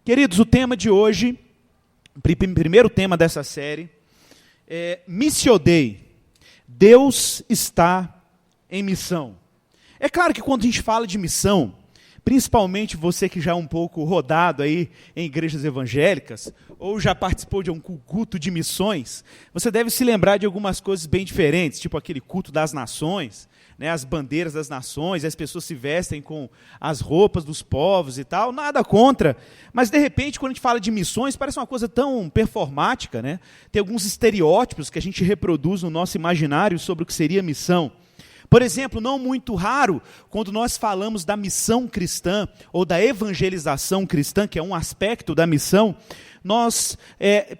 Queridos, o tema de hoje, o primeiro tema dessa série, é Missio Dei. Deus está em missão. É claro que quando a gente fala de missão, principalmente você que já é um pouco rodado aí em igrejas evangélicas, ou já participou de um culto de missões, você deve se lembrar de algumas coisas bem diferentes, tipo aquele culto das nações, né, as bandeiras das nações, as pessoas se vestem com as roupas dos povos e tal, nada contra, mas de repente quando a gente fala de missões parece uma coisa tão performática, né? Tem alguns estereótipos que a gente reproduz no nosso imaginário sobre o que seria missão. Por exemplo, não muito raro, quando nós falamos da missão cristã, ou da evangelização cristã, que é um aspecto da missão, nós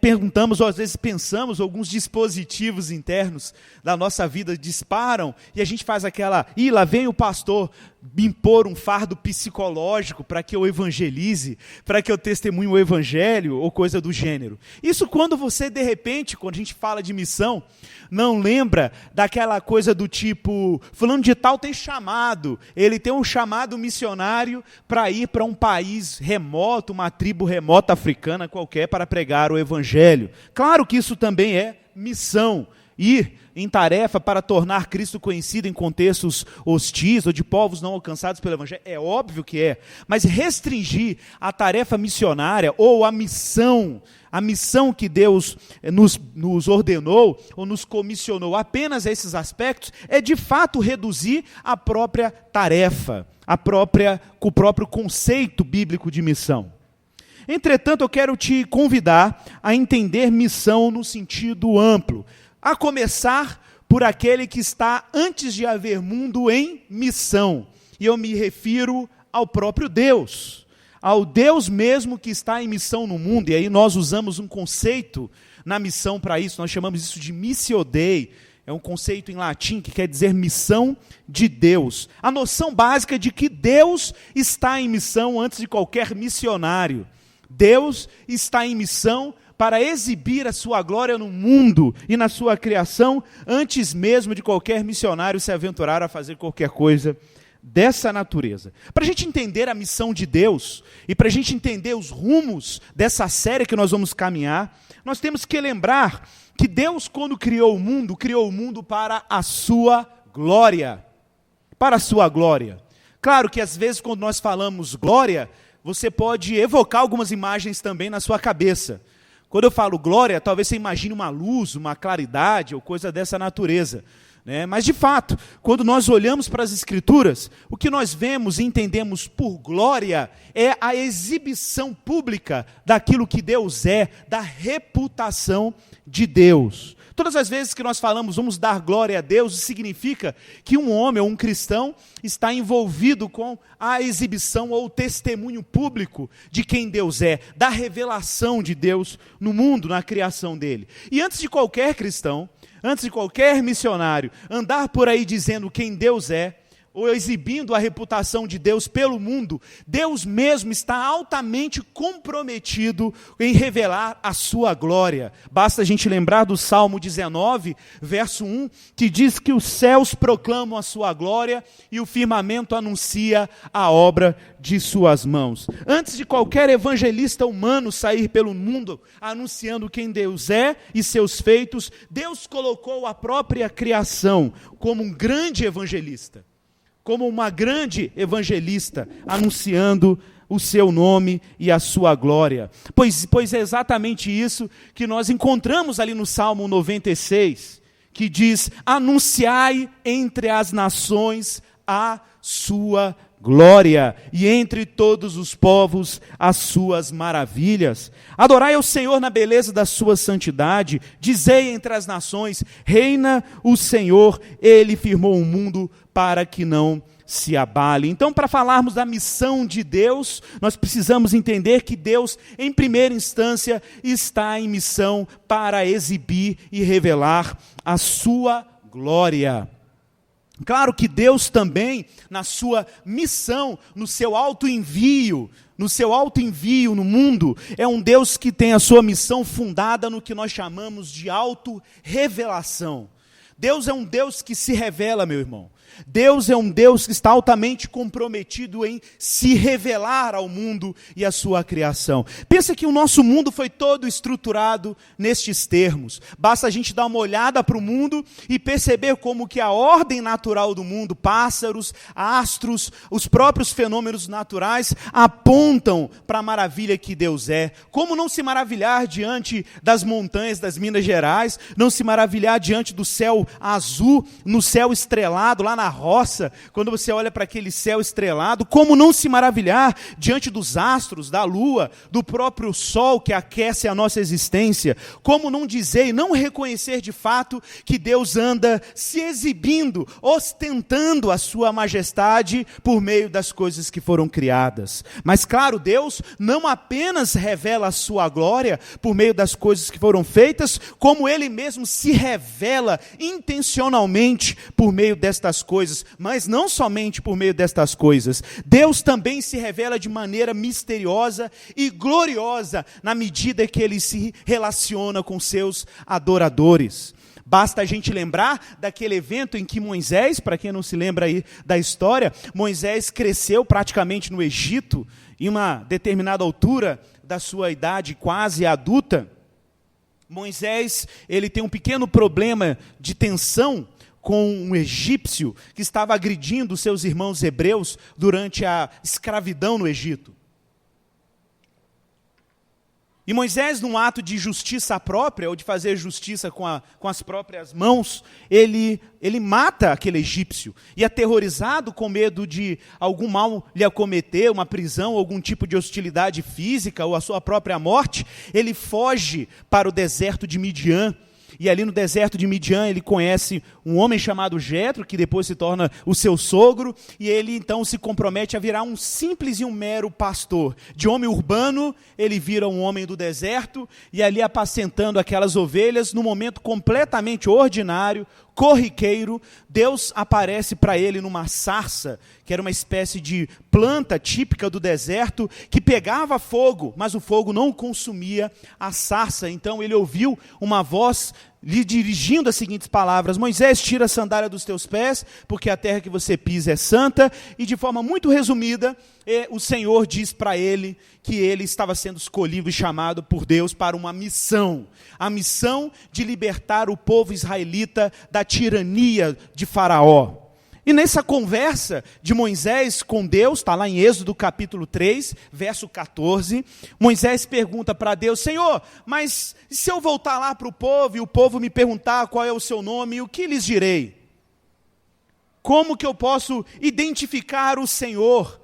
perguntamos, ou às vezes pensamos, alguns dispositivos internos da nossa vida disparam, e a gente faz aquela, lá vem o pastor me impor um fardo psicológico para que eu evangelize, para que eu testemunhe o evangelho, ou coisa do gênero. Isso quando você, de repente, quando a gente fala de missão, não lembra daquela coisa do tipo, fulano de tal tem chamado, ele tem um chamado missionário para ir para um país remoto, uma tribo remota africana qualquer, para pregar o evangelho. Claro que isso também é missão, ir em tarefa para tornar Cristo conhecido em contextos hostis ou de povos não alcançados pelo evangelho, é óbvio que é, mas restringir a tarefa missionária ou a missão que Deus nos ordenou ou nos comissionou apenas a esses aspectos, é de fato reduzir a própria tarefa, o próprio conceito bíblico de missão. Entretanto, eu quero te convidar a entender missão no sentido amplo, a começar por aquele que está antes de haver mundo em missão. E eu me refiro ao próprio Deus, ao Deus mesmo que está em missão no mundo. E aí nós usamos um conceito na missão para isso, nós chamamos isso de Missio Dei. É um conceito em latim que quer dizer missão de Deus. A noção básica de que Deus está em missão antes de qualquer missionário. Deus está em missão para exibir a sua glória no mundo e na sua criação, antes mesmo de qualquer missionário se aventurar a fazer qualquer coisa dessa natureza. Para a gente entender a missão de Deus, e para a gente entender os rumos dessa série que nós vamos caminhar, nós temos que lembrar que Deus, quando criou o mundo para a sua glória. Para a sua glória. Claro que às vezes quando nós falamos glória, você pode evocar algumas imagens também na sua cabeça. Quando eu falo glória, talvez você imagine uma luz, uma claridade ou coisa dessa natureza, né? Mas de fato, quando nós olhamos para as Escrituras, o que nós vemos e entendemos por glória é a exibição pública daquilo que Deus é, da reputação de Deus. Todas as vezes que nós falamos, vamos dar glória a Deus, isso significa que um homem ou um cristão está envolvido com a exibição ou o testemunho público de quem Deus é, da revelação de Deus no mundo, na criação dele. E antes de qualquer cristão, antes de qualquer missionário andar por aí dizendo quem Deus é, ou exibindo a reputação de Deus pelo mundo, Deus mesmo está altamente comprometido em revelar a sua glória. Basta a gente lembrar do Salmo 19, verso 1, que diz que os céus proclamam a sua glória e o firmamento anuncia a obra de suas mãos. Antes de qualquer evangelista humano sair pelo mundo anunciando quem Deus é e seus feitos, Deus colocou a própria criação como um grande evangelista. Como uma grande evangelista, anunciando o seu nome e a sua glória. Pois é exatamente isso que nós encontramos ali no Salmo 96, que diz, anunciai entre as nações a sua glória, e entre todos os povos as suas maravilhas. Adorai ao Senhor na beleza da sua santidade, dizei entre as nações, reina o Senhor, Ele firmou o mundo para que não se abale. Então, para falarmos da missão de Deus, nós precisamos entender que Deus, em primeira instância, está em missão para exibir e revelar a sua glória. Claro que Deus também, na sua missão, no seu auto-envio no mundo, é um Deus que tem a sua missão fundada no que nós chamamos de auto-revelação. Deus é um Deus que se revela, meu irmão. Deus é um Deus que está altamente comprometido em se revelar ao mundo e à sua criação. Pensa que o nosso mundo foi todo estruturado nestes termos. Basta a gente dar uma olhada para o mundo e perceber como que a ordem natural do mundo, pássaros, astros, os próprios fenômenos naturais, apontam para a maravilha que Deus é. Como não se maravilhar diante das montanhas das Minas Gerais, não se maravilhar diante do céu azul, no céu estrelado, lá na roça, quando você olha para aquele céu estrelado, como não se maravilhar diante dos astros, da lua, do próprio sol que aquece a nossa existência, como não dizer e não reconhecer de fato que Deus anda se exibindo, ostentando a sua majestade por meio das coisas que foram criadas. Mas claro, Deus não apenas revela a sua glória por meio das coisas que foram feitas, como Ele mesmo se revela intencionalmente por meio destas coisas, mas não somente por meio destas coisas. Deus também se revela de maneira misteriosa e gloriosa na medida que Ele se relaciona com seus adoradores. Basta a gente lembrar daquele evento em que Moisés, para quem não se lembra aí da história, Moisés cresceu praticamente no Egito, em uma determinada altura da sua idade quase adulta. Moisés, ele tem um pequeno problema de tensão com um egípcio que estava agredindo seus irmãos hebreus durante a escravidão no Egito. E Moisés, num ato de justiça própria, ou de fazer justiça com as próprias mãos, ele mata aquele egípcio. E aterrorizado, com medo de algum mal lhe acometer, uma prisão, algum tipo de hostilidade física, ou a sua própria morte, ele foge para o deserto de Midian. E ali no deserto de Midian ele conhece um homem chamado Jetro, que depois se torna o seu sogro, e ele então se compromete a virar um simples e um mero pastor. De homem urbano, ele vira um homem do deserto, e ali apacentando aquelas ovelhas, num momento completamente ordinário, corriqueiro, Deus aparece para ele numa sarça, que era uma espécie de planta típica do deserto, que pegava fogo, mas o fogo não consumia a sarça. Então ele ouviu uma voz lhe dirigindo as seguintes palavras: Moisés, tira a sandália dos teus pés, porque a terra que você pisa é santa. E de forma muito resumida, o Senhor diz para ele que ele estava sendo escolhido e chamado por Deus para uma missão. A missão de libertar o povo israelita da tirania de Faraó. E nessa conversa de Moisés com Deus, está lá em Êxodo capítulo 3, verso 14, Moisés pergunta para Deus: Senhor, mas se eu voltar lá para o povo e o povo me perguntar qual é o seu nome, o que lhes direi? Como que eu posso identificar o Senhor?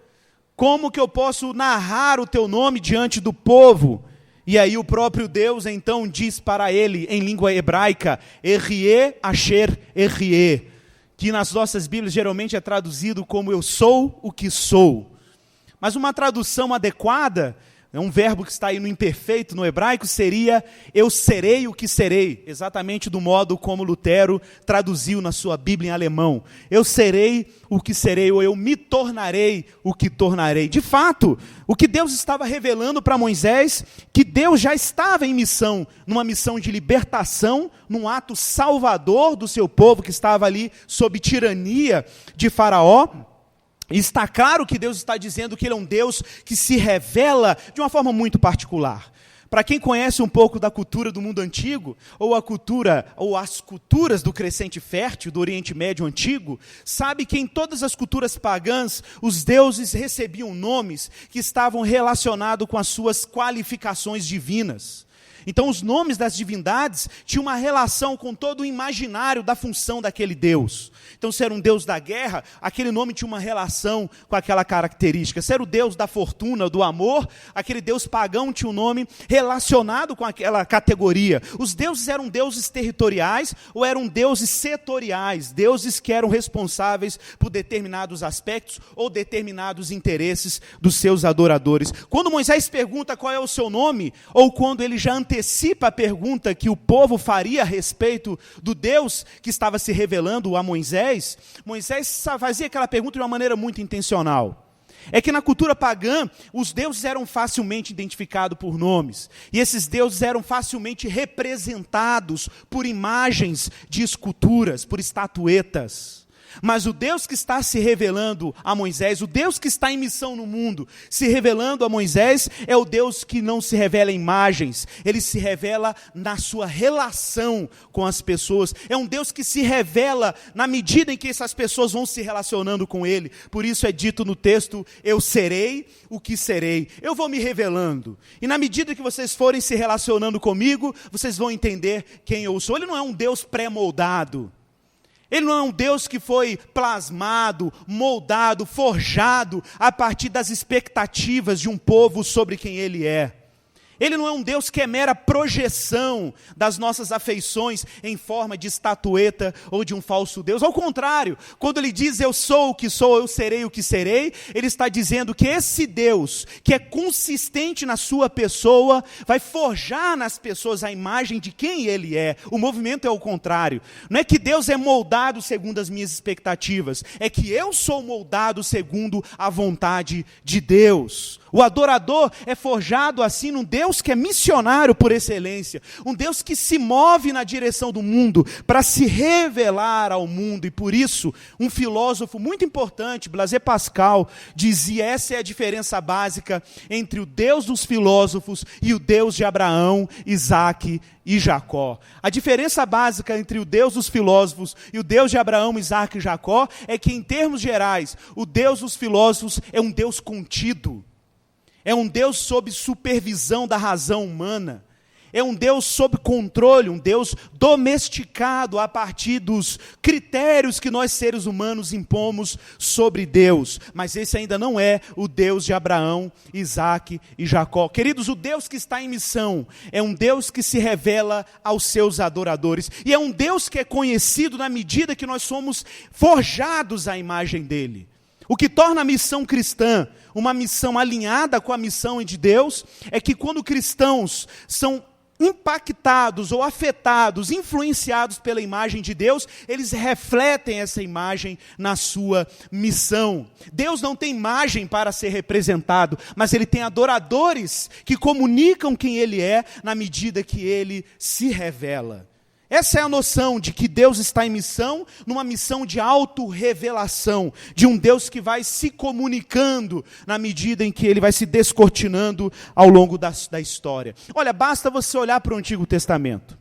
Como que eu posso narrar o teu nome diante do povo? E aí o próprio Deus então diz para ele, em língua hebraica, Erie Asher Erie, que nas nossas Bíblias geralmente é traduzido como eu sou o que sou. Mas uma tradução adequada, é um verbo que está aí no imperfeito, no hebraico, seria eu serei o que serei, exatamente do modo como Lutero traduziu na sua Bíblia em alemão. Eu serei o que serei, ou eu me tornarei o que tornarei. De fato, o que Deus estava revelando para Moisés, que Deus já estava em missão, numa missão de libertação, num ato salvador do seu povo que estava ali sob tirania de Faraó. E está claro que Deus está dizendo que Ele é um Deus que se revela de uma forma muito particular. Para quem conhece um pouco da cultura do mundo antigo, ou as culturas do crescente fértil, do Oriente Médio antigo, sabe que em todas as culturas pagãs, os deuses recebiam nomes que estavam relacionados com as suas qualificações divinas. Então os nomes das divindades tinham uma relação com todo o imaginário da função daquele Deus. Então se era um Deus da guerra, aquele nome tinha uma relação com aquela característica. Se era o Deus da fortuna, do amor, aquele Deus pagão tinha um nome relacionado com aquela categoria. Os deuses eram deuses territoriais ou eram deuses setoriais, deuses que eram responsáveis por determinados aspectos ou determinados interesses dos seus adoradores. Quando Moisés pergunta qual é o seu nome, ou quando ele já antecipa a pergunta que o povo faria a respeito do Deus que estava se revelando a Moisés, Moisés fazia aquela pergunta de uma maneira muito intencional. É que na cultura pagã, os deuses eram facilmente identificados por nomes, e esses deuses eram facilmente representados por imagens de esculturas, por estatuetas. Mas o Deus que está se revelando a Moisés, o Deus que está em missão no mundo, se revelando a Moisés, é o Deus que não se revela em imagens, ele se revela na sua relação com as pessoas. É um Deus que se revela na medida em que essas pessoas vão se relacionando com ele. Por isso é dito no texto: eu serei o que serei. Eu vou me revelando. E na medida que vocês forem se relacionando comigo, vocês vão entender quem eu sou. Ele não é um Deus pré-moldado. Ele não é um Deus que foi plasmado, moldado, forjado a partir das expectativas de um povo sobre quem ele é. Ele não é um Deus que é mera projeção das nossas afeições em forma de estatueta ou de um falso Deus. Ao contrário, quando ele diz eu sou o que sou, eu serei o que serei, ele está dizendo que esse Deus, que é consistente na sua pessoa, vai forjar nas pessoas a imagem de quem ele é. O movimento é o contrário. Não é que Deus é moldado segundo as minhas expectativas, é que eu sou moldado segundo a vontade de Deus. O adorador é forjado assim num Deus que é missionário por excelência, um Deus que se move na direção do mundo para se revelar ao mundo. E por isso, um filósofo muito importante, Blaise Pascal, dizia: essa é a diferença básica entre o Deus dos filósofos e o Deus de Abraão, Isaque e Jacó. A diferença básica entre o Deus dos filósofos e o Deus de Abraão, Isaque e Jacó é que, em termos gerais, o Deus dos filósofos é um Deus contido. É um Deus sob supervisão da razão humana. É um Deus sob controle, um Deus domesticado a partir dos critérios que nós seres humanos impomos sobre Deus. Mas esse ainda não é o Deus de Abraão, Isaque e Jacó. Queridos, o Deus que está em missão é um Deus que se revela aos seus adoradores. E é um Deus que é conhecido na medida que nós somos forjados à imagem dele. O que torna a missão cristã uma missão alinhada com a missão de Deus é que quando cristãos são impactados ou afetados, influenciados pela imagem de Deus, eles refletem essa imagem na sua missão. Deus não tem imagem para ser representado, mas ele tem adoradores que comunicam quem ele é na medida que ele se revela. Essa é a noção de que Deus está em missão, numa missão de autorrevelação, de um Deus que vai se comunicando na medida em que ele vai se descortinando ao longo da história. Olha, basta você olhar para o Antigo Testamento.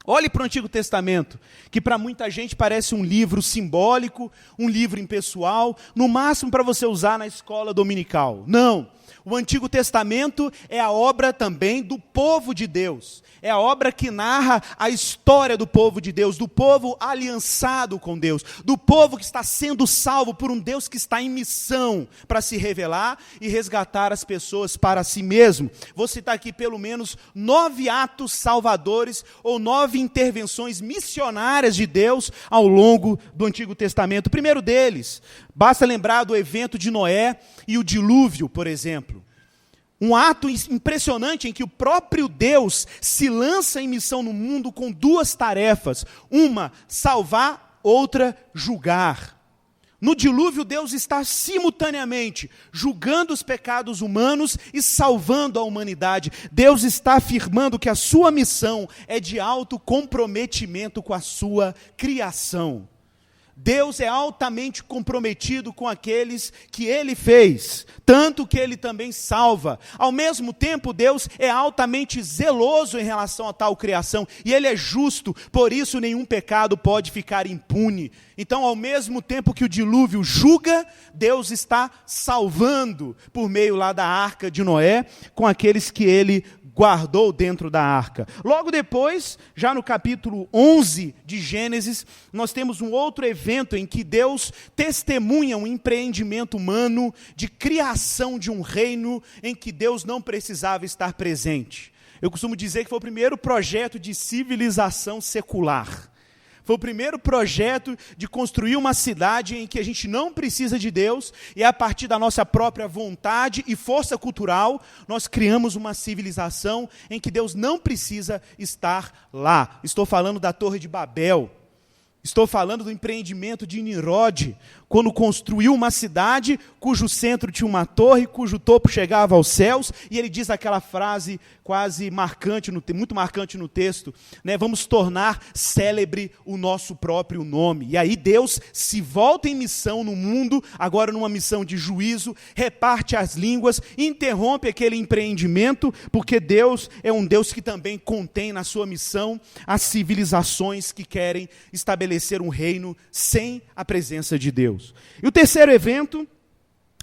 Olhe para o Antigo Testamento, que para muita gente parece um livro simbólico, um livro impessoal, no máximo para você usar na escola dominical. Não. O Antigo Testamento é a obra também do povo de Deus. É a obra que narra a história do povo de Deus, do povo aliançado com Deus, do povo que está sendo salvo por um Deus que está em missão para se revelar e resgatar as pessoas para si mesmo. Vou citar aqui pelo menos 9 atos salvadores ou 9 intervenções missionárias de Deus ao longo do Antigo Testamento. O primeiro deles, basta lembrar do evento de Noé e o dilúvio, por exemplo. Um ato impressionante em que o próprio Deus se lança em missão no mundo com 2 tarefas. Uma, salvar, outra, julgar. No dilúvio, Deus está simultaneamente julgando os pecados humanos e salvando a humanidade. Deus está afirmando que a sua missão é de alto comprometimento com a sua criação. Deus é altamente comprometido com aqueles que ele fez, tanto que ele também salva. Ao mesmo tempo, Deus é altamente zeloso em relação a tal criação, e ele é justo, por isso nenhum pecado pode ficar impune. Então, ao mesmo tempo que o dilúvio julga, Deus está salvando por meio lá da arca de Noé, com aqueles que ele guardou dentro da arca. Logo depois, já no capítulo 11 de Gênesis, nós temos um outro evento em que Deus testemunha um empreendimento humano de criação de um reino em que Deus não precisava estar presente. Eu costumo dizer que foi o primeiro projeto de civilização secular. Foi o primeiro projeto de construir uma cidade em que a gente não precisa de Deus, e a partir da nossa própria vontade e força cultural, nós criamos uma civilização em que Deus não precisa estar lá. Estou falando da Torre de Babel. Estou falando do empreendimento de Nimrod, quando construiu uma cidade cujo centro tinha uma torre, cujo topo chegava aos céus, e ele diz aquela frase quase marcante, muito marcante no texto, né? Vamos tornar célebre o nosso próprio nome. E aí Deus se volta em missão no mundo, agora numa missão de juízo, reparte as línguas, interrompe aquele empreendimento, porque Deus é um Deus que também contém na sua missão as civilizações que querem estabelecer um reino sem a presença de Deus. E o terceiro evento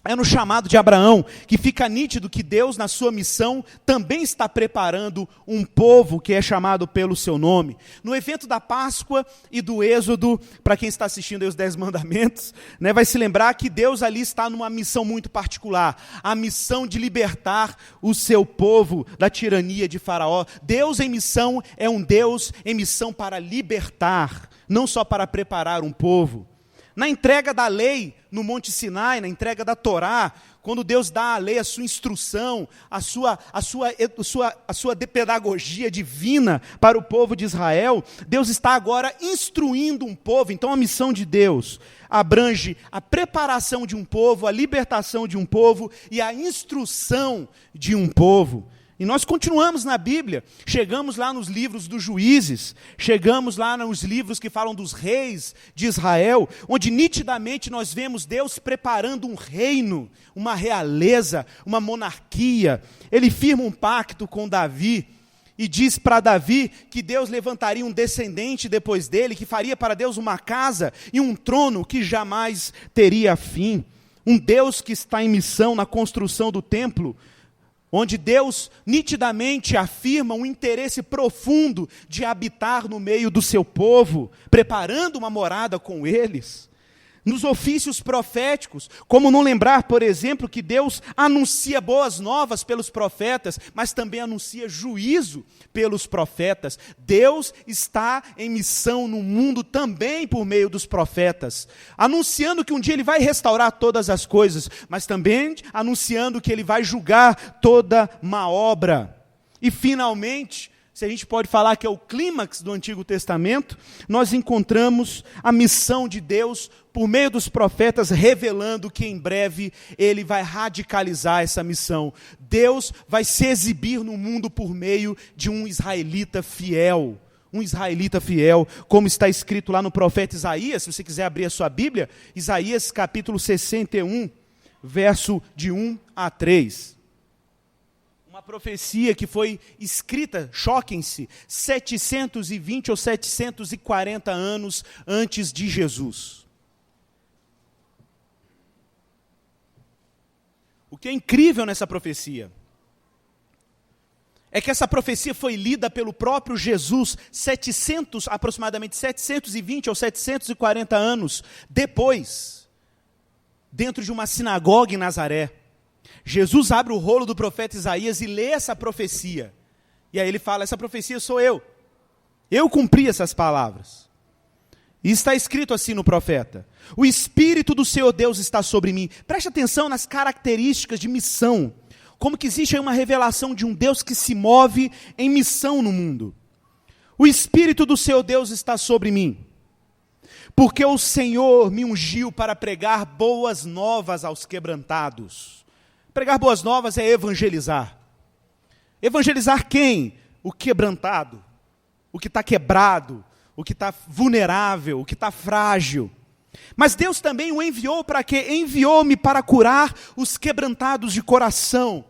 é no chamado de Abraão, que fica nítido que Deus, na sua missão, também está preparando um povo que é chamado pelo seu nome. No evento da Páscoa e do Êxodo, para quem está assistindo aí os 10 mandamentos, né, vai se lembrar que Deus ali está numa missão muito particular, a missão de libertar o seu povo da tirania de Faraó. Deus em missão é um Deus em missão para libertar, não só para preparar um povo. Na entrega da lei no Monte Sinai, na entrega da Torá, quando Deus dá a lei, a sua instrução, a sua pedagogia divina para o povo de Israel, Deus está agora instruindo um povo. Então a missão de Deus abrange a preparação de um povo, a libertação de um povo e a instrução de um povo. E nós continuamos na Bíblia, chegamos lá nos livros dos juízes, chegamos lá nos livros que falam dos reis de Israel, onde nitidamente nós vemos Deus preparando um reino, uma realeza, uma monarquia. Ele firma um pacto com Davi e diz para Davi que Deus levantaria um descendente depois dele, que faria para Deus uma casa e um trono que jamais teria fim. Um Deus que está em missão na construção do templo, onde Deus nitidamente afirma um interesse profundo de habitar no meio do seu povo, preparando uma morada com eles. Nos ofícios proféticos, como não lembrar, por exemplo, que Deus anuncia boas novas pelos profetas, mas também anuncia juízo pelos profetas. Deus está em missão no mundo também por meio dos profetas, anunciando que um dia Ele vai restaurar todas as coisas, mas também anunciando que Ele vai julgar toda má obra. E finalmente, se a gente pode falar que é o clímax do Antigo Testamento, nós encontramos a missão de Deus por meio dos profetas, revelando que em breve Ele vai radicalizar essa missão. Deus vai se exibir no mundo por meio de um israelita fiel. Um israelita fiel, como está escrito lá no profeta Isaías, se você quiser abrir a sua Bíblia, Isaías capítulo 61, verso de 1 a 3. Uma profecia que foi escrita, choquem-se, 720 ou 740 anos antes de Jesus. O que é incrível nessa profecia é que essa profecia foi lida pelo próprio Jesus aproximadamente 720 ou 740 anos depois, dentro de uma sinagoga em Nazaré. Jesus abre o rolo do profeta Isaías e lê essa profecia. E aí ele fala, essa profecia sou eu. Eu cumpri essas palavras. E está escrito assim no profeta: o Espírito do Senhor Deus está sobre mim. Preste atenção nas características de missão. Como que existe aí uma revelação de um Deus que se move em missão no mundo. O Espírito do Senhor Deus está sobre mim, porque o Senhor me ungiu para pregar boas novas aos quebrantados. Pregar boas novas é evangelizar. Evangelizar quem? O quebrantado, o que está quebrado, o que está vulnerável, o que está frágil. Mas Deus também o enviou para quê? Enviou-me para curar os quebrantados de coração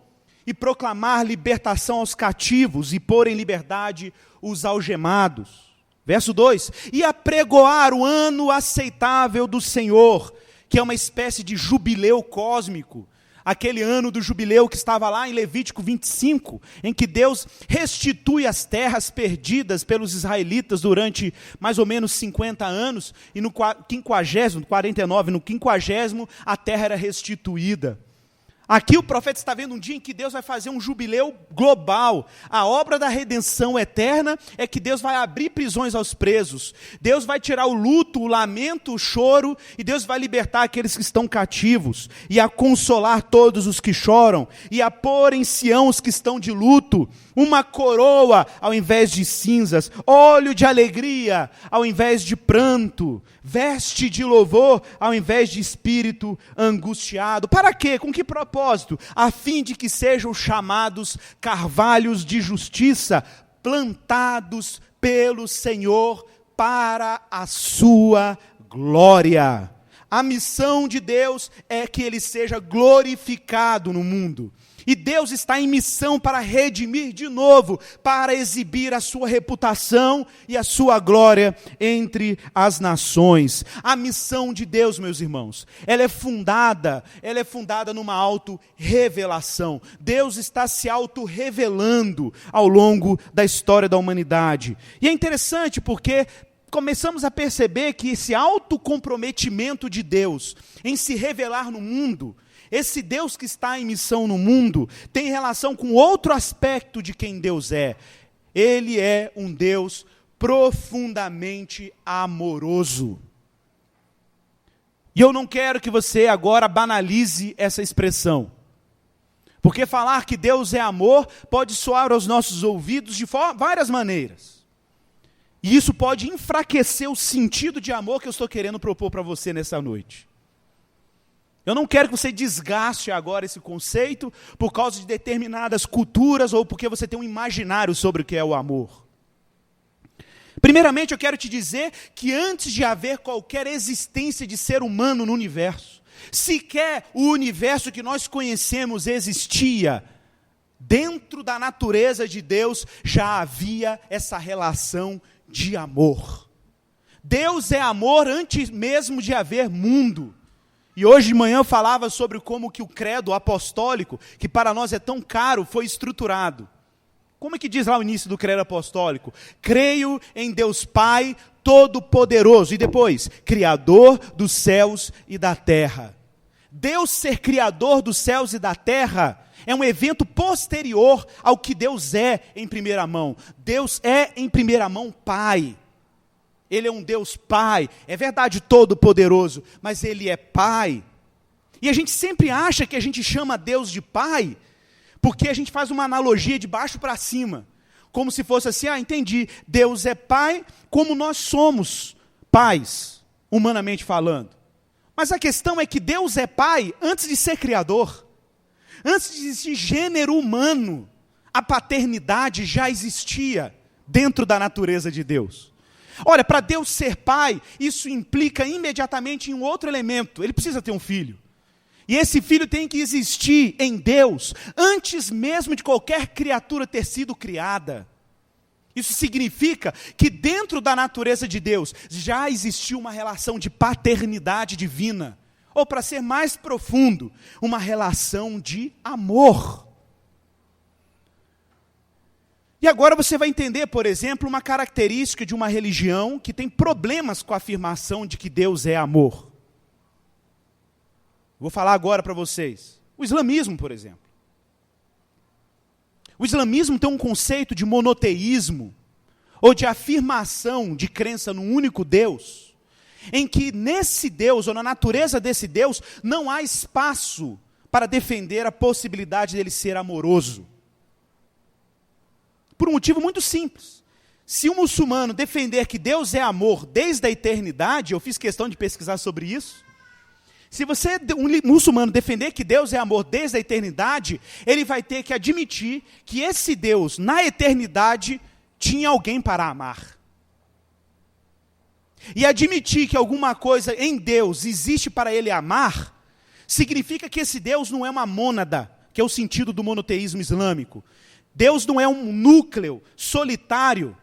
e proclamar libertação aos cativos e pôr em liberdade os algemados. Verso 2, e apregoar o ano aceitável do Senhor, que é uma espécie de jubileu cósmico, aquele ano do jubileu que estava lá em Levítico 25, em que Deus restitui as terras perdidas pelos israelitas durante mais ou menos 50 anos, e no 50º, a terra era restituída. Aqui o profeta está vendo um dia em que Deus vai fazer um jubileu global. A obra da redenção eterna é que Deus vai abrir prisões aos presos. Deus vai tirar o luto, o lamento, o choro, e Deus vai libertar aqueles que estão cativos, e a consolar todos os que choram, e a pôr em Sião os que estão de luto, uma coroa ao invés de cinzas, óleo de alegria ao invés de pranto, veste de louvor ao invés de espírito angustiado. Para quê? Com que propósito? A fim de que sejam chamados carvalhos de justiça, plantados pelo Senhor para a sua glória. A missão de Deus é que Ele seja glorificado no mundo. E Deus está em missão para redimir de novo, para exibir a sua reputação e a sua glória entre as nações. A missão de Deus, meus irmãos, ela é fundada numa auto-revelação. Deus está se auto-revelando ao longo da história da humanidade. E é interessante porque começamos a perceber que esse autocomprometimento de Deus em se revelar no mundo, esse Deus que está em missão no mundo, tem relação com outro aspecto de quem Deus é. Ele é um Deus profundamente amoroso. E eu não quero que você agora banalize essa expressão. Porque falar que Deus é amor pode soar aos nossos ouvidos de várias maneiras. E isso pode enfraquecer o sentido de amor que eu estou querendo propor para você nessa noite. Eu não quero que você desgaste agora esse conceito por causa de determinadas culturas ou porque você tem um imaginário sobre o que é o amor. Primeiramente, eu quero te dizer que antes de haver qualquer existência de ser humano no universo, sequer o universo que nós conhecemos existia, dentro da natureza de Deus já havia essa relação de amor. Deus é amor antes mesmo de haver mundo. E hoje de manhã eu falava sobre como que o credo apostólico, que para nós é tão caro, foi estruturado. Como é que diz lá o início do credo apostólico? Creio em Deus Pai Todo-Poderoso. E depois, Criador dos céus e da terra. Deus ser Criador dos céus e da terra é um evento posterior ao que Deus é em primeira mão. Deus é em primeira mão Pai. Ele é um Deus Pai, é verdade todo-poderoso, mas Ele é Pai. E a gente sempre acha que a gente chama Deus de Pai, porque a gente faz uma analogia de baixo para cima, como se fosse assim, entendi, Deus é Pai como nós somos pais, humanamente falando. Mas a questão é que Deus é Pai antes de ser Criador, antes de existir gênero humano, a paternidade já existia dentro da natureza de Deus. Olha, para Deus ser Pai, isso implica imediatamente em um outro elemento. Ele precisa ter um filho. E esse filho tem que existir em Deus, antes mesmo de qualquer criatura ter sido criada. Isso significa que dentro da natureza de Deus, já existiu uma relação de paternidade divina. Ou para ser mais profundo, uma relação de amor. E agora você vai entender, por exemplo, uma característica de uma religião que tem problemas com a afirmação de que Deus é amor. Vou falar agora para vocês. O islamismo, por exemplo. O islamismo tem um conceito de monoteísmo, ou de afirmação de crença num único Deus, em que nesse Deus, ou na natureza desse Deus, não há espaço para defender a possibilidade dele ser amoroso. Por um motivo muito simples. Se um muçulmano defender que Deus é amor desde a eternidade, eu fiz questão de pesquisar sobre isso. Se um muçulmano defender que Deus é amor desde a eternidade, ele vai ter que admitir que esse Deus, na eternidade, tinha alguém para amar. E admitir que alguma coisa em Deus existe para ele amar, significa que esse Deus não é uma mônada, que é o sentido do monoteísmo islâmico. Deus não é um núcleo solitário.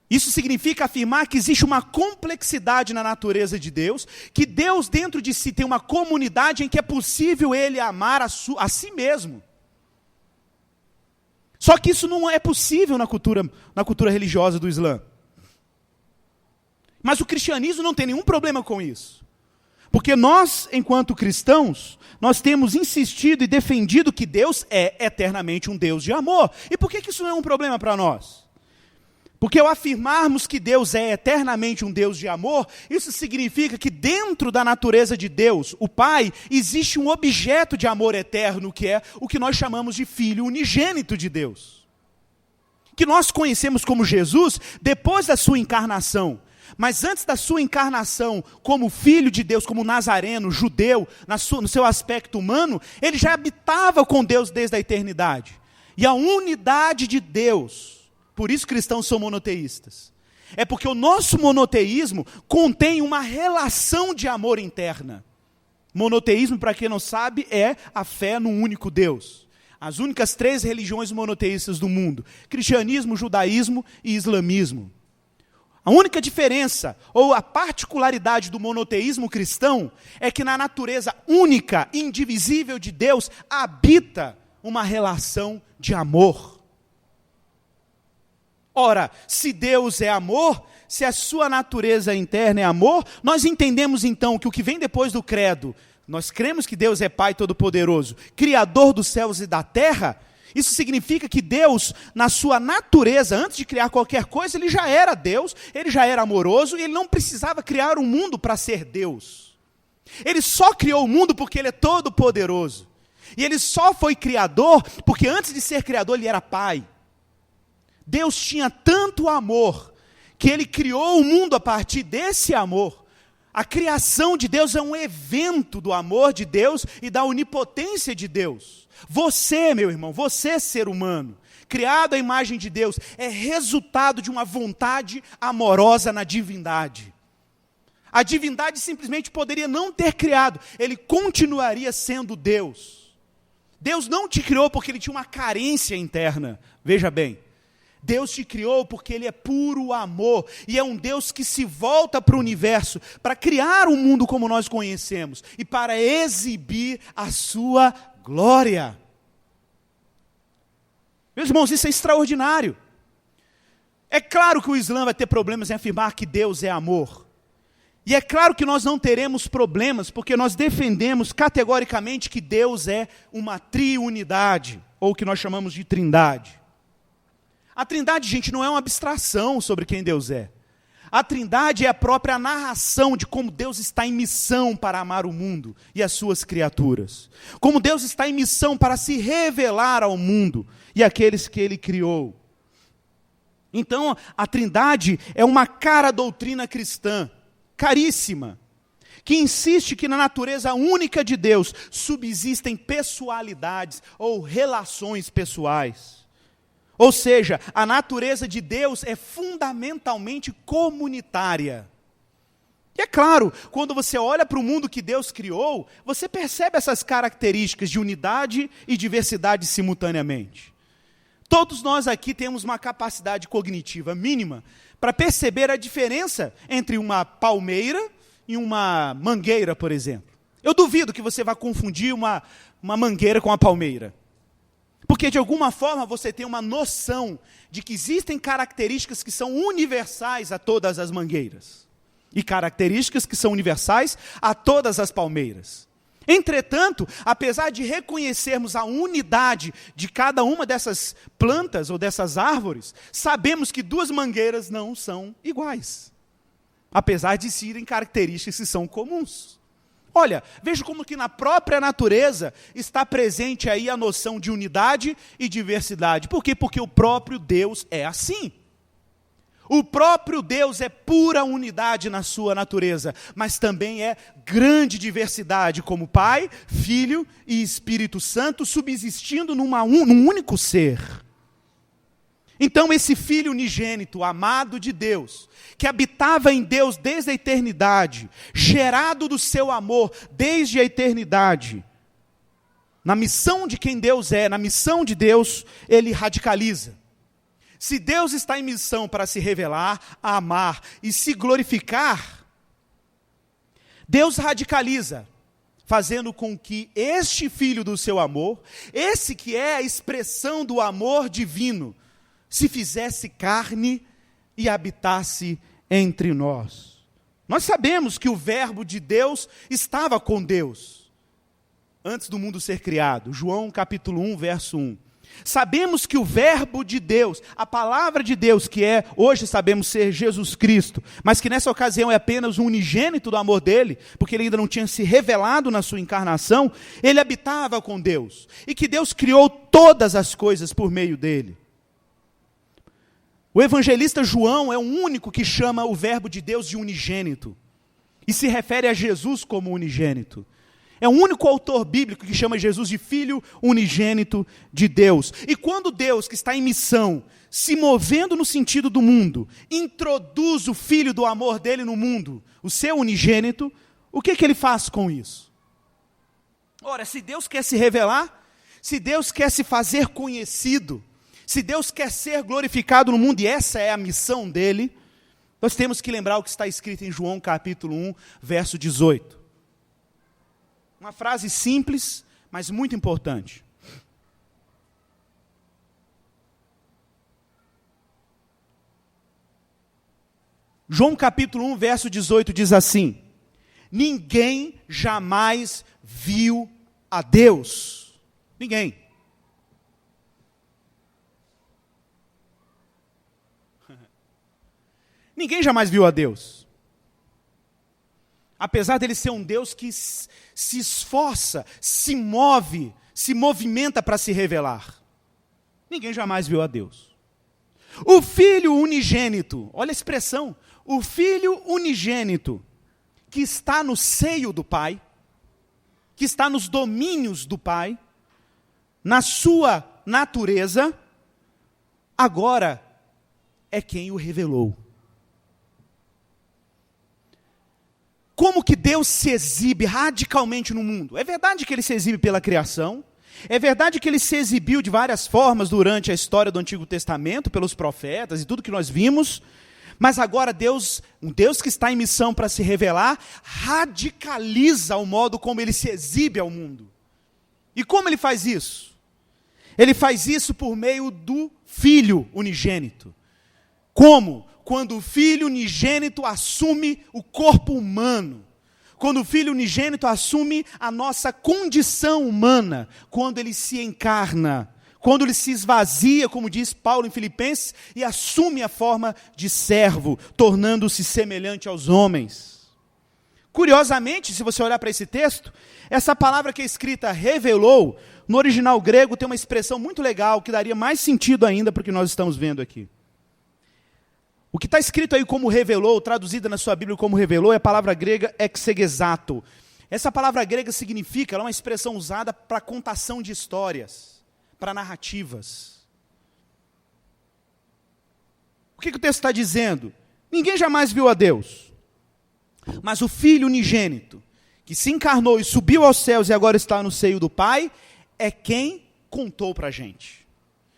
Isso significa afirmar que existe uma complexidade na natureza de Deus, que Deus dentro de si tem uma comunidade em que é possível Ele amar a si mesmo. Só que isso não é possível na cultura religiosa do Islã. Mas o cristianismo não tem nenhum problema com isso. Porque nós, enquanto cristãos, nós temos insistido e defendido que Deus é eternamente um Deus de amor. E por que isso não é um problema para nós? Porque ao afirmarmos que Deus é eternamente um Deus de amor, isso significa que dentro da natureza de Deus, o Pai, existe um objeto de amor eterno, que é o que nós chamamos de Filho unigênito de Deus. Que nós conhecemos como Jesus depois da sua encarnação. Mas antes da sua encarnação, como Filho de Deus, como nazareno, judeu, no seu aspecto humano, ele já habitava com Deus desde a eternidade. E a unidade de Deus, por isso cristãos são monoteístas, é porque o nosso monoteísmo contém uma relação de amor interna. Monoteísmo, para quem não sabe, é a fé no único Deus. As únicas 3 religiões monoteístas do mundo: cristianismo, judaísmo e islamismo. A única diferença, ou a particularidade do monoteísmo cristão, é que na natureza única, indivisível de Deus, habita uma relação de amor. Ora, se Deus é amor, se a sua natureza interna é amor, nós entendemos então que o que vem depois do credo, nós cremos que Deus é Pai Todo-Poderoso, Criador dos céus e da terra. Isso significa que Deus, na sua natureza, antes de criar qualquer coisa, ele já era Deus, ele já era amoroso, e ele não precisava criar um mundo para ser Deus. Ele só criou o mundo porque ele é todo-poderoso. E ele só foi criador porque antes de ser criador ele era Pai. Deus tinha tanto amor que ele criou o mundo a partir desse amor. A criação de Deus é um evento do amor de Deus e da onipotência de Deus. Você, meu irmão, você, ser humano, criado à imagem de Deus, é resultado de uma vontade amorosa na divindade. A divindade simplesmente poderia não ter criado, ele continuaria sendo Deus. Deus não te criou porque ele tinha uma carência interna. Veja bem, Deus te criou porque ele é puro amor, e é um Deus que se volta para o universo, para criar um mundo como nós conhecemos, e para exibir a sua glória. Meus irmãos, isso é extraordinário. É claro que o Islã vai ter problemas em afirmar que Deus é amor. E é claro que nós não teremos problemas, porque nós defendemos categoricamente que Deus é uma triunidade, ou o que nós chamamos de trindade. A trindade, gente, não é uma abstração sobre quem Deus é. A trindade é a própria narração de como Deus está em missão para amar o mundo e as suas criaturas. Como Deus está em missão para se revelar ao mundo e àqueles que ele criou. Então, a trindade é uma cara doutrina cristã, caríssima, que insiste que na natureza única de Deus subsistem pessoalidades ou relações pessoais. Ou seja, a natureza de Deus é fundamentalmente comunitária. E é claro, quando você olha para o mundo que Deus criou, você percebe essas características de unidade e diversidade simultaneamente. Todos nós aqui temos uma capacidade cognitiva mínima para perceber a diferença entre uma palmeira e uma mangueira, por exemplo. Eu duvido que você vá confundir uma mangueira com uma palmeira. Porque de alguma forma você tem uma noção de que existem características que são universais a todas as mangueiras. E características que são universais a todas as palmeiras. Entretanto, apesar de reconhecermos a unidade de cada uma dessas plantas ou dessas árvores, sabemos que 2 mangueiras não são iguais. Apesar de serem características que são comuns. Olha, veja como que na própria natureza está presente aí a noção de unidade e diversidade. Por quê? Porque o próprio Deus é assim. O próprio Deus é pura unidade na sua natureza, mas também é grande diversidade como Pai, Filho e Espírito Santo, subsistindo num único ser. Então esse Filho unigênito, amado de Deus, que habitava em Deus desde a eternidade, gerado do seu amor desde a eternidade, na missão de quem Deus é, na missão de Deus, ele radicaliza. Se Deus está em missão para se revelar, amar e se glorificar, Deus radicaliza, fazendo com que este Filho do seu amor, esse que é a expressão do amor divino, se fizesse carne e habitasse entre nós. Nós sabemos que o verbo de Deus estava com Deus, antes do mundo ser criado. João capítulo 1, verso 1. Sabemos que o verbo de Deus, a palavra de Deus, que hoje sabemos ser Jesus Cristo, mas que nessa ocasião é apenas um unigênito do amor dele, porque ele ainda não tinha se revelado na sua encarnação, ele habitava com Deus, e que Deus criou todas as coisas por meio dele. O evangelista João é o único que chama o verbo de Deus de unigênito, e se refere a Jesus como unigênito. É o único autor bíblico que chama Jesus de Filho unigênito de Deus. E quando Deus, que está em missão, se movendo no sentido do mundo, introduz o Filho do amor dele no mundo, o seu unigênito, o que ele faz com isso? Ora, se Deus quer se revelar, se Deus quer se fazer conhecido, se Deus quer ser glorificado no mundo, e essa é a missão dele, nós temos que lembrar o que está escrito em João capítulo 1, verso 18. Uma frase simples, mas muito importante. João capítulo 1, verso 18 diz assim: ninguém jamais viu a Deus. Ninguém. Ninguém jamais viu a Deus. Apesar dele ser um Deus que se esforça, se move, se movimenta para se revelar. Ninguém jamais viu a Deus. O Filho unigênito, olha a expressão, o Filho unigênito, que está no seio do Pai, que está nos domínios do Pai, na sua natureza, agora é quem o revelou. Como que Deus se exibe radicalmente no mundo? É verdade que ele se exibe pela criação, é verdade que ele se exibiu de várias formas durante a história do Antigo Testamento, pelos profetas e tudo que nós vimos, mas agora Deus, um Deus que está em missão para se revelar, radicaliza o modo como ele se exibe ao mundo. E como ele faz isso? Ele faz isso por meio do Filho unigênito. Como? Quando o Filho unigênito assume o corpo humano, quando o Filho unigênito assume a nossa condição humana, quando ele se encarna, quando ele se esvazia, como diz Paulo em Filipenses, e assume a forma de servo, tornando-se semelhante aos homens. Curiosamente, se você olhar para esse texto, essa palavra que é escrita revelou, no original grego tem uma expressão muito legal, que daria mais sentido ainda para o que nós estamos vendo aqui. O que está escrito aí como revelou, traduzida na sua Bíblia como revelou, é a palavra grega exegesato. Essa palavra grega significa, ela é uma expressão usada para contação de histórias, para narrativas. O que o texto está dizendo? Ninguém jamais viu a Deus, mas o Filho unigênito, que se encarnou e subiu aos céus e agora está no seio do Pai, é quem contou para a gente.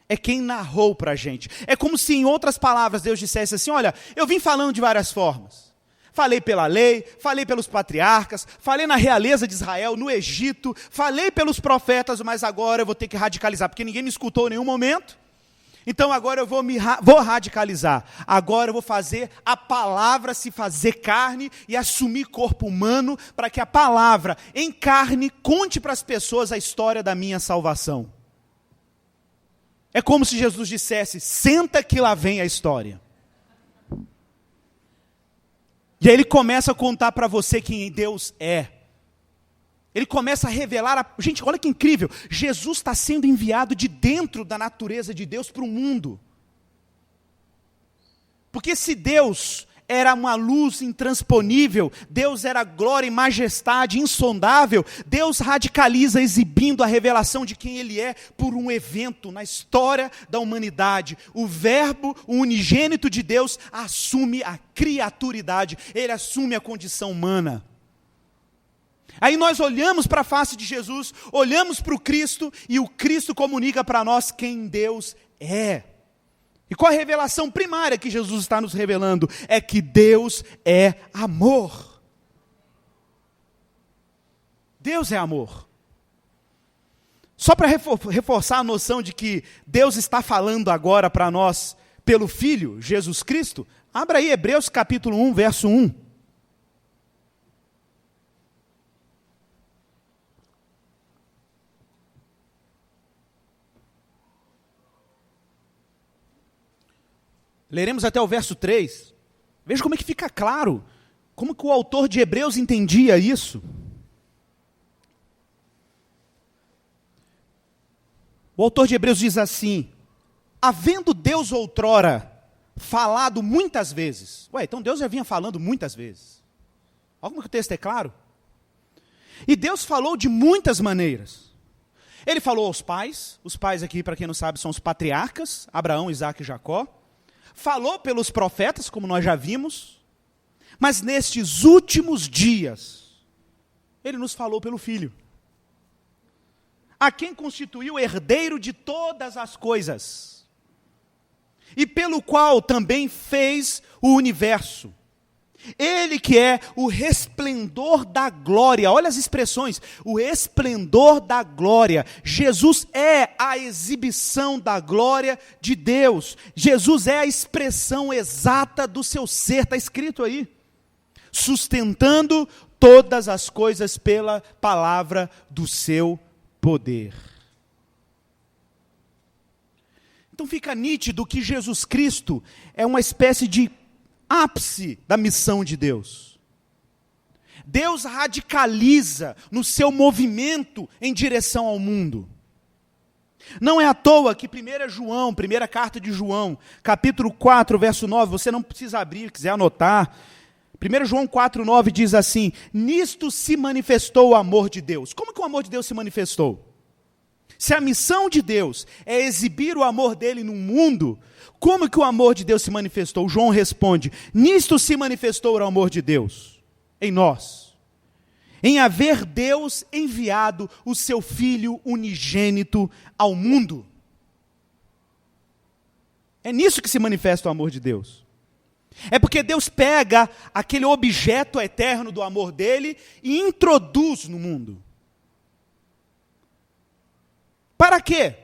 É quem narrou para a gente. É como se, em outras palavras, Deus dissesse assim: olha, eu vim falando de várias formas. Falei pela lei, falei pelos patriarcas, falei na realeza de Israel, no Egito, falei pelos profetas, mas agora eu vou ter que radicalizar, porque ninguém me escutou em nenhum momento. Então agora eu vou radicalizar. Agora eu vou fazer a palavra se fazer carne e assumir corpo humano, para que a palavra em carne conte para as pessoas a história da minha salvação. É como se Jesus dissesse: senta que lá vem a história. E aí ele começa a contar para você quem Deus é. Ele começa a revelar, gente, olha que incrível, Jesus está sendo enviado de dentro da natureza de Deus para o mundo. Porque se Deus era uma luz intransponível, Deus era glória e majestade insondável, Deus radicaliza exibindo a revelação de quem Ele é por um evento na história da humanidade. O Verbo, o unigênito de Deus, assume a criaturidade, Ele assume a condição humana. Aí nós olhamos para a face de Jesus, olhamos para o Cristo, e o Cristo comunica para nós quem Deus é. E qual a revelação primária que Jesus está nos revelando? É que Deus é amor. Deus é amor. Só para reforçar a noção de que Deus está falando agora para nós pelo Filho, Jesus Cristo, abra aí Hebreus capítulo 1, verso 1. Leremos até o verso 3. Veja como é que fica claro, como que o autor de Hebreus entendia isso. O autor de Hebreus diz assim: havendo Deus outrora falado muitas vezes. Então Deus já vinha falando muitas vezes. Olha como que o texto é claro. E Deus falou de muitas maneiras. Ele falou aos pais, os pais aqui, para quem não sabe, são os patriarcas, Abraão, Isaque e Jacó. Falou pelos profetas, como nós já vimos. Mas nestes últimos dias, ele nos falou pelo Filho, a quem constituiu herdeiro de todas as coisas, e pelo qual também fez o universo. Ele que é o resplendor da glória, olha as expressões, o resplendor da glória. Jesus é a exibição da glória de Deus. Jesus é a expressão exata do seu ser, está escrito aí. Sustentando todas as coisas pela palavra do seu poder. Então fica nítido que Jesus Cristo é uma espécie de ápice da missão de Deus. Deus radicaliza no seu movimento em direção ao mundo. Não é à toa que 1 João, primeira carta de João, capítulo 4, verso 9, você não precisa abrir, quiser anotar. 1 João 4, 9 diz assim: nisto se manifestou o amor de Deus. Como que o amor de Deus se manifestou? Se a missão de Deus é exibir o amor dele no mundo, como que o amor de Deus se manifestou? João responde: nisto se manifestou o amor de Deus, em nós, em haver Deus enviado o seu Filho unigênito ao mundo. É nisso que se manifesta o amor de Deus. É porque Deus pega aquele objeto eterno do amor dele e introduz no mundo. Para quê?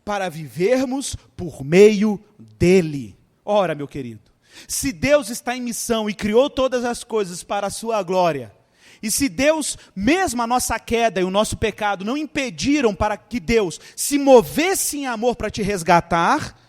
Para vivermos por meio dele. Ora, meu querido, se Deus está em missão e criou todas as coisas para a sua glória, e se Deus, mesmo a nossa queda e o nosso pecado, não impediram para que Deus se movesse em amor para te resgatar,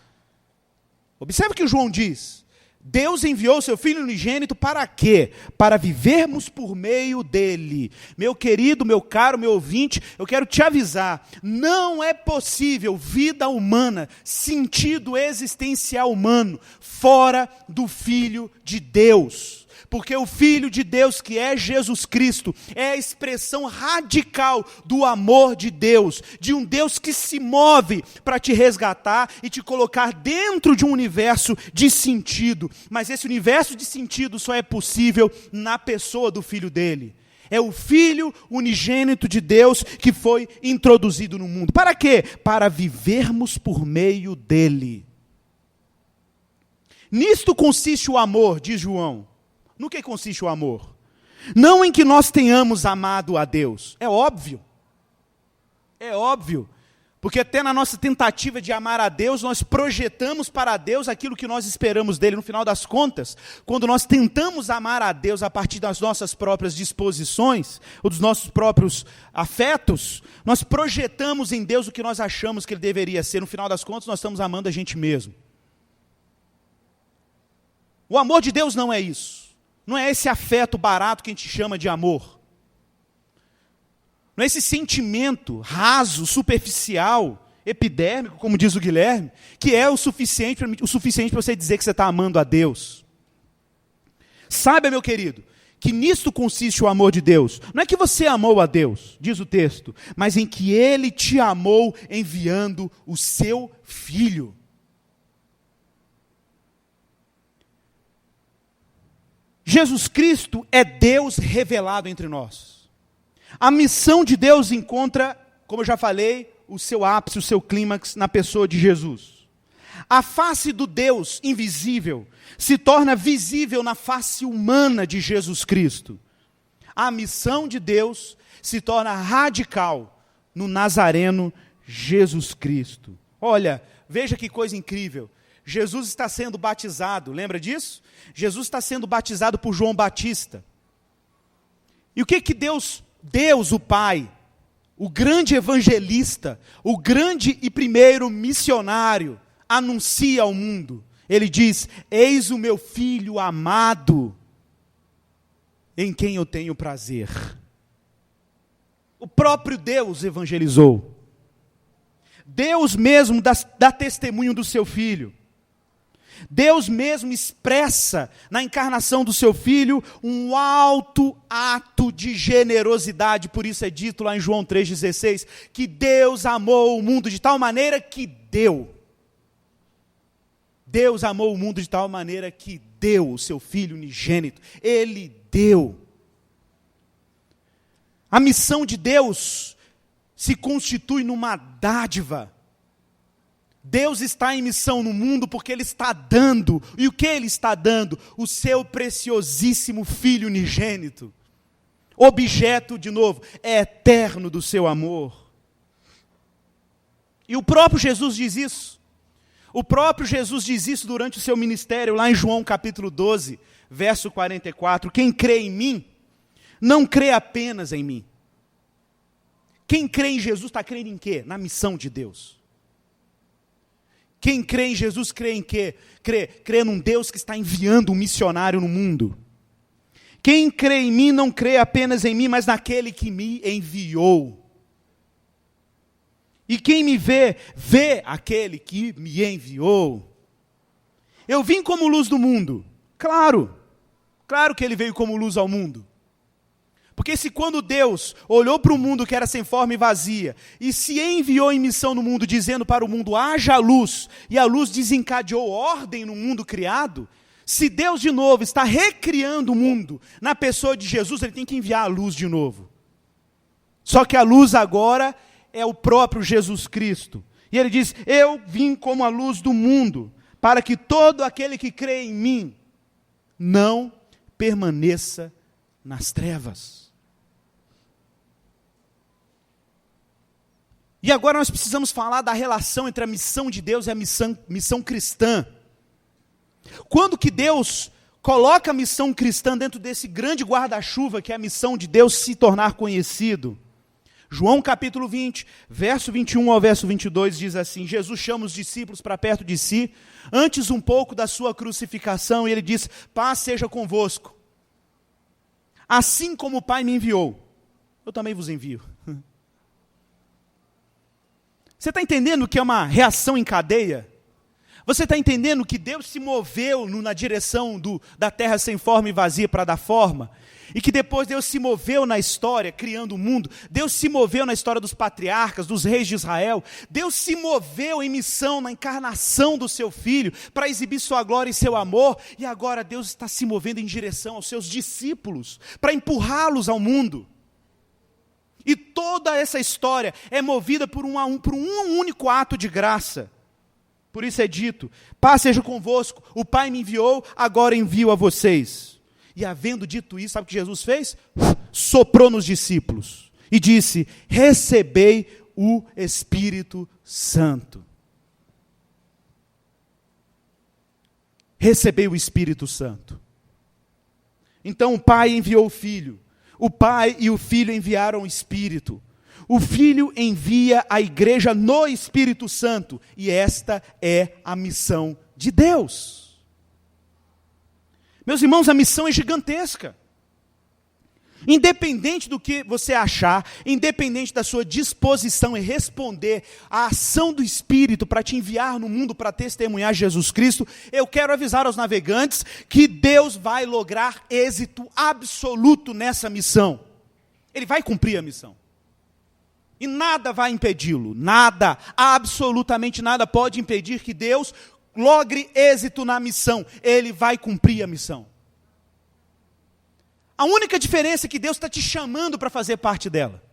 observe o que o João diz. Deus enviou o seu Filho unigênito para quê? Para vivermos por meio dele. Meu querido, meu caro, meu ouvinte, eu quero te avisar, não é possível vida humana, sentido existencial humano, fora do Filho de Deus. Porque o Filho de Deus, que é Jesus Cristo, é a expressão radical do amor de Deus, de um Deus que se move para te resgatar e te colocar dentro de um universo de sentido. Mas esse universo de sentido só é possível na pessoa do Filho dele. É o Filho unigênito de Deus que foi introduzido no mundo. Para quê? Para vivermos por meio dele. Nisto consiste o amor, diz João. No que consiste o amor? Não em que nós tenhamos amado a Deus. É óbvio, porque até na nossa tentativa de amar a Deus, nós projetamos para Deus aquilo que nós esperamos dele. No final das contas, quando nós tentamos amar a Deus a partir das nossas próprias disposições, ou dos nossos próprios afetos, nós projetamos em Deus o que nós achamos que ele deveria ser. No final das contas, nós estamos amando a gente mesmo. O amor de Deus não é isso. Não é esse afeto barato que a gente chama de amor. Não é esse sentimento raso, superficial, epidérmico, como diz o Guilherme, que é o suficiente para você dizer que você está amando a Deus. Saiba, meu querido, que nisto consiste o amor de Deus. Não é que você amou a Deus, diz o texto, mas em que Ele te amou enviando o seu Filho. Jesus Cristo é Deus revelado entre nós. A missão de Deus encontra, como eu já falei, o seu ápice, o seu clímax na pessoa de Jesus. A face do Deus invisível se torna visível na face humana de Jesus Cristo. A missão de Deus se torna radical no Nazareno Jesus Cristo. Olha, veja que coisa incrível. Jesus está sendo batizado, lembra disso? Jesus está sendo batizado por João Batista. E o que Deus o Pai, o grande evangelista, o grande e primeiro missionário, anuncia ao mundo? Ele diz: eis o meu filho amado, em quem eu tenho prazer. O próprio Deus evangelizou. Deus mesmo dá testemunho do seu filho. Deus mesmo expressa na encarnação do seu filho um alto ato de generosidade. Por isso é dito lá em João 3,16, que Deus amou o mundo de tal maneira que deu. Deus amou o mundo de tal maneira que deu o seu filho unigênito. Ele deu. A missão de Deus se constitui numa dádiva. Deus está em missão no mundo porque Ele está dando. E o que Ele está dando? O seu preciosíssimo Filho unigênito. Objeto, de novo, eterno do seu amor. E o próprio Jesus diz isso. O próprio Jesus diz isso durante o seu ministério, lá em João capítulo 12, verso 44. Quem crê em mim, não crê apenas em mim. Quem crê em Jesus está crendo em quê? Na missão de Deus. Quem crê em Jesus crê em quê? Crê num Deus que está enviando um missionário no mundo. Quem crê em mim não crê apenas em mim, mas naquele que me enviou. E quem me vê, vê aquele que me enviou. Eu vim como luz do mundo. Claro que ele veio como luz ao mundo. Porque se quando Deus olhou para o mundo que era sem forma e vazia, e se enviou em missão no mundo, dizendo para o mundo, haja luz, e a luz desencadeou ordem no mundo criado, se Deus de novo está recriando o mundo na pessoa de Jesus, Ele tem que enviar a luz de novo. Só que a luz agora é o próprio Jesus Cristo. E Ele diz, eu vim como a luz do mundo, para que todo aquele que crê em mim, não permaneça nas trevas. E agora nós precisamos falar da relação entre a missão de Deus e a missão cristã. Quando que Deus coloca a missão cristã dentro desse grande guarda-chuva que é a missão de Deus se tornar conhecido? João capítulo 20, verso 21 ao verso 22 diz assim, Jesus chama os discípulos para perto de si, antes um pouco da sua crucificação, e Ele diz, paz seja convosco. Assim como o Pai me enviou, eu também vos envio. Você está entendendo que é uma reação em cadeia? Você está entendendo que Deus se moveu na direção da terra sem forma e vazia para dar forma? E que depois Deus se moveu na história, criando o mundo. Deus se moveu na história dos patriarcas, dos reis de Israel. Deus se moveu em missão, na encarnação do seu Filho, para exibir sua glória e seu amor. E agora Deus está se movendo em direção aos seus discípulos, para empurrá-los ao mundo. E toda essa história é movida por um único ato de graça. Por isso é dito, paz seja convosco, o Pai me enviou, agora envio a vocês. E havendo dito isso, sabe o que Jesus fez? Soprou nos discípulos e disse, recebei o Espírito Santo. Recebei o Espírito Santo. Então o Pai enviou o Filho. O Pai e o Filho enviaram o Espírito. O Filho envia a igreja no Espírito Santo. E esta é a missão de Deus. Meus irmãos, a missão é gigantesca. Independente do que você achar, independente da sua disposição em responder à ação do Espírito para te enviar no mundo para testemunhar Jesus Cristo, eu quero avisar aos navegantes que Deus vai lograr êxito absoluto nessa missão. Ele vai cumprir a missão. E nada vai impedi-lo, nada, absolutamente nada pode impedir que Deus logre êxito na missão. Ele vai cumprir a missão. A única diferença é que Deus está te chamando para fazer parte dela.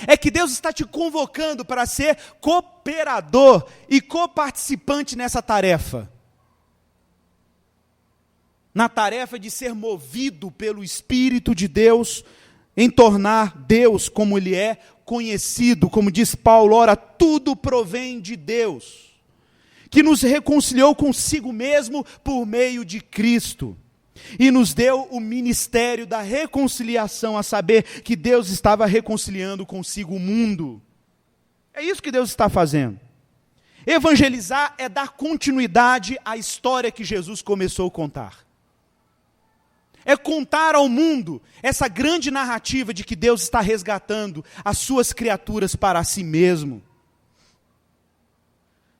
É que Deus está te convocando para ser cooperador e coparticipante nessa tarefa. Na tarefa de ser movido pelo Espírito de Deus, em tornar Deus como Ele é, conhecido, como diz Paulo, ora, tudo provém de Deus, que nos reconciliou consigo mesmo por meio de Cristo. E nos deu o ministério da reconciliação, a saber que Deus estava reconciliando consigo o mundo. É isso que Deus está fazendo. Evangelizar é dar continuidade à história que Jesus começou a contar. É contar ao mundo essa grande narrativa de que Deus está resgatando as suas criaturas para si mesmo.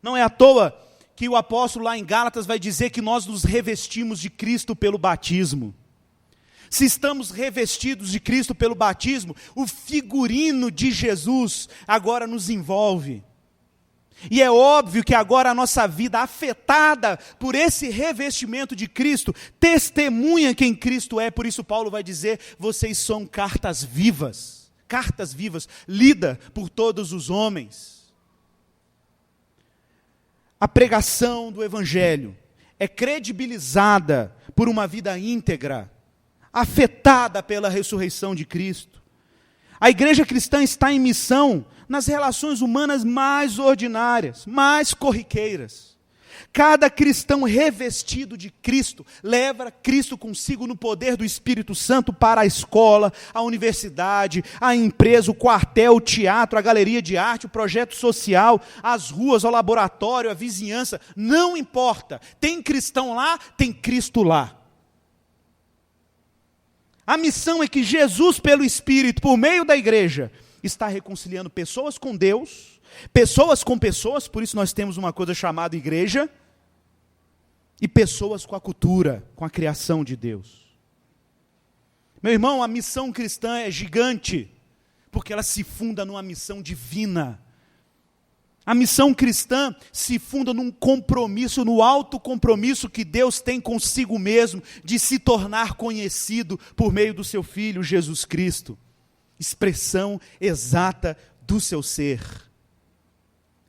Não é à toa que o apóstolo lá em Gálatas vai dizer que nós nos revestimos de Cristo pelo batismo. Se estamos revestidos de Cristo pelo batismo, o figurino de Jesus agora nos envolve. E é óbvio que agora a nossa vida, afetada por esse revestimento de Cristo, testemunha quem Cristo é. Por isso Paulo vai dizer, vocês são cartas vivas, lida por todos os homens. A pregação do Evangelho é credibilizada por uma vida íntegra, afetada pela ressurreição de Cristo. A igreja cristã está em missão nas relações humanas mais ordinárias, mais corriqueiras. Cada cristão revestido de Cristo leva Cristo consigo no poder do Espírito Santo para a escola, a universidade, a empresa, o quartel, o teatro, a galeria de arte, o projeto social, as ruas, o laboratório, a vizinhança. Não importa. Tem cristão lá, tem Cristo lá. A missão é que Jesus, pelo Espírito, por meio da igreja, está reconciliando pessoas com Deus, pessoas com pessoas, por isso nós temos uma coisa chamada igreja, e pessoas com a cultura, com a criação de Deus. Meu irmão, a missão cristã é gigante, porque ela se funda numa missão divina. A missão cristã se funda num compromisso, no alto compromisso que Deus tem consigo mesmo, de se tornar conhecido por meio do seu Filho Jesus Cristo. Expressão exata do seu ser.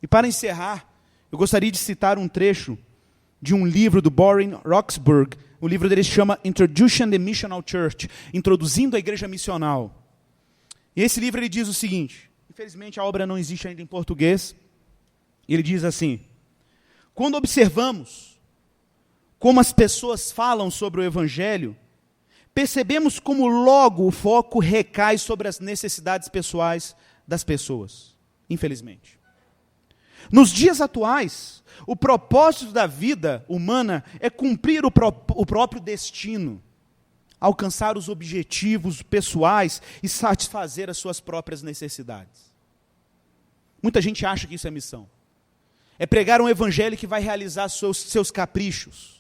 E para encerrar, eu gostaria de citar um trecho de um livro do Warren Roxburgh. O livro dele se chama Introduction the Missional Church, Introduzindo a Igreja Missional. E esse livro ele diz o seguinte, infelizmente a obra não existe ainda em português. Ele diz assim: quando observamos como as pessoas falam sobre o Evangelho, percebemos como logo o foco recai sobre as necessidades pessoais das pessoas, infelizmente. Nos dias atuais, o propósito da vida humana é cumprir o próprio destino, alcançar os objetivos pessoais e satisfazer as suas próprias necessidades. Muita gente acha que isso é missão. É pregar um evangelho que vai realizar seus caprichos.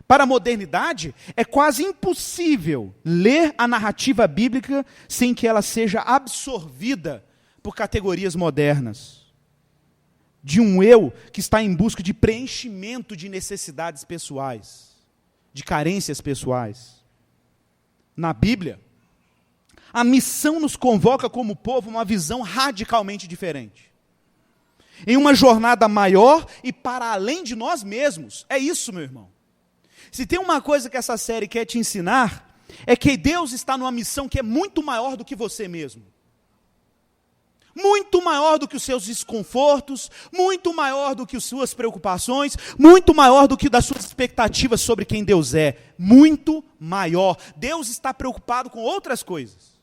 Para a modernidade, é quase impossível ler a narrativa bíblica sem que ela seja absorvida por categorias modernas. De um eu que está em busca de preenchimento de necessidades pessoais, de carências pessoais. Na Bíblia, a missão nos convoca como povo uma visão radicalmente diferente. Em uma jornada maior e para além de nós mesmos. É isso, meu irmão. Se tem uma coisa que essa série quer te ensinar, é que Deus está numa missão que é muito maior do que você mesmo. Muito maior do que os seus desconfortos, muito maior do que as suas preocupações, muito maior do que das suas expectativas sobre quem Deus é. Muito maior. Deus está preocupado com outras coisas.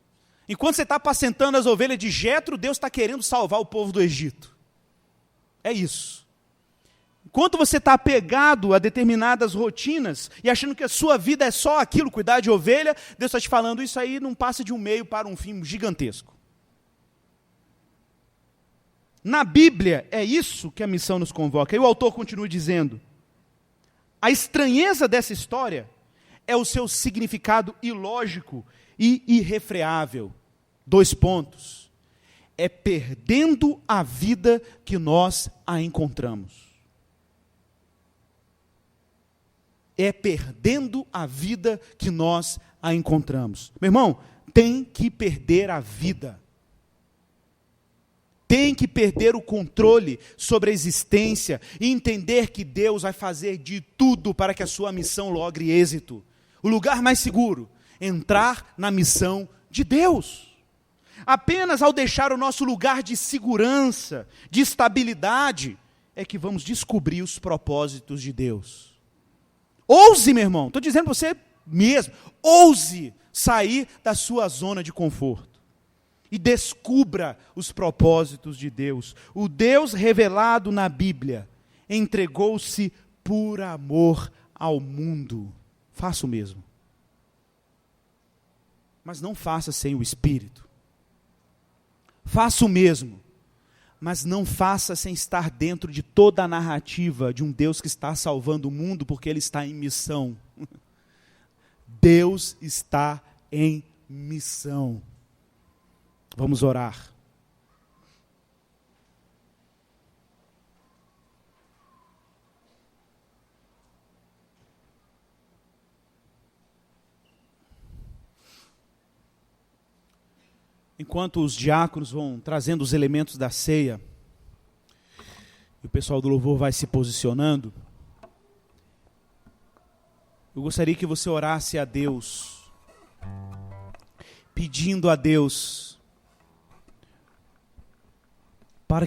Enquanto você está apacentando as ovelhas de Jetro, Deus está querendo salvar o povo do Egito. É isso. Enquanto você está apegado a determinadas rotinas e achando que a sua vida é só aquilo, cuidar de ovelha, Deus está te falando, isso aí não passa de um meio para um fim gigantesco. Na Bíblia, é isso que a missão nos convoca. E o autor continua dizendo, a estranheza dessa história é o seu significado ilógico e irrefreável. 2 pontos. É perdendo a vida que nós a encontramos. É perdendo a vida que nós a encontramos. Meu irmão, tem que perder a vida. Tem que perder o controle sobre a existência e entender que Deus vai fazer de tudo para que a sua missão logre êxito. O lugar mais seguro, entrar na missão de Deus. Apenas ao deixar o nosso lugar de segurança, de estabilidade, é que vamos descobrir os propósitos de Deus. Ouse, meu irmão, estou dizendo para você mesmo, ouse sair da sua zona de conforto. e descubra os propósitos de Deus. O Deus revelado na Bíblia entregou-se por amor ao mundo. Faça o mesmo. Mas não faça sem o Espírito. Faça o mesmo, mas não faça sem estar dentro de toda a narrativa de um Deus que está salvando o mundo porque Ele está em missão. Deus está em missão. Vamos orar. Enquanto os diáconos vão trazendo os elementos da ceia, e o pessoal do louvor vai se posicionando, eu gostaria que você orasse a Deus, pedindo a Deus para que